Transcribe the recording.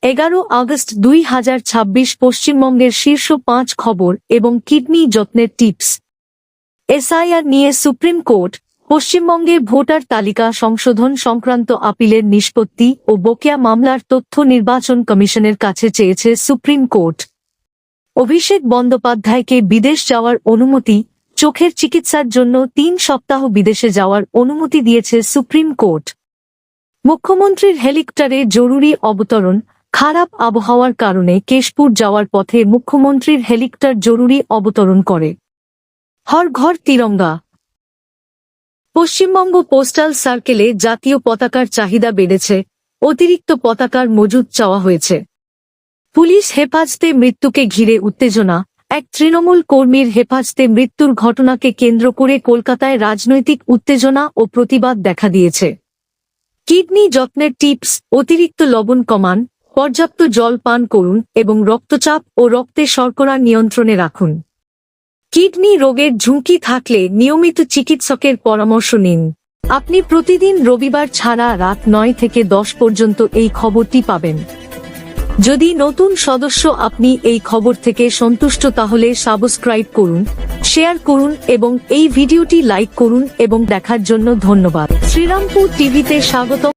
11 August 2026 পশ্চিমবঙ্গের শীর্ষ 5 খবর এবং কিডনি যত্নের টিপস। এসআইআর নিয়ে সুপ্রিম কোর্ট, পশ্চিমবঙ্গে ভোটার তালিকা সংশোধন সংক্রান্ত আপিলের নিষ্পত্তি ও বকেয়া মামলার তথ্য নির্বাচন কমিশনের কাছে চেয়েছে সুপ্রিম কোর্ট। অভিষেক বন্দ্যোপাধ্যায়কে বিদেশ যাওয়ার অনুমতি, চোখের চিকিৎসার জন্য 3 সপ্তাহ বিদেশে যাওয়ার অনুমতি দিয়েছে সুপ্রিম কোর্ট। মুখ্যমন্ত্রীর হেলিকপ্টারে জরুরি অবতরণ, খারাপ আবহাওয়ার কারণে কেশপুর যাওয়ার পথে মুখ্যমন্ত্রীর হেলিকপ্টার জরুরি অবতরণ করে। হর ঘর তিরঙ্গা। পশ্চিমবঙ্গ পোস্টাল সার্কেলে জাতীয় পতাকার চাহিদা বেড়েছে, অতিরিক্ত পতাকার মজুদ চাওয়া হয়েছে। পুলিশ হেফাজতে মৃত্যুকে ঘিরে উত্তেজনা। এক তৃণমূল কর্মীর হেফাজতে মৃত্যুর ঘটনাকে কেন্দ্র করে কলকাতায় রাজনৈতিক উত্তেজনা ও প্রতিবাদ দেখা দিয়েছে। কিডনি যত্নের টিপস: অতিরিক্ত লবণ কমান, পর্যাপ্ত জল পান করুন এবং রক্তচাপ ও রক্তে শর্করা নিয়ন্ত্রণে রাখুন। কিডনি রোগের ঝুঁকি থাকলে নিয়মিত চিকিৎসকের পরামর্শ নিন। আপনি প্রতিদিন রবিবার ছাড়া রাত 9 থেকে 10 পর্যন্ত এই খবরটি পাবেন। যদি নতুন সদস্য আপনি এই খবর থেকে সন্তুষ্ট তাহলে সাবস্ক্রাইব করুন, শেয়ার করুন এবং এই ভিডিওটি লাইক করুন এবং দেখার জন্য ধন্যবাদ। শ্রীরামপুর টিভিতে স্বাগত।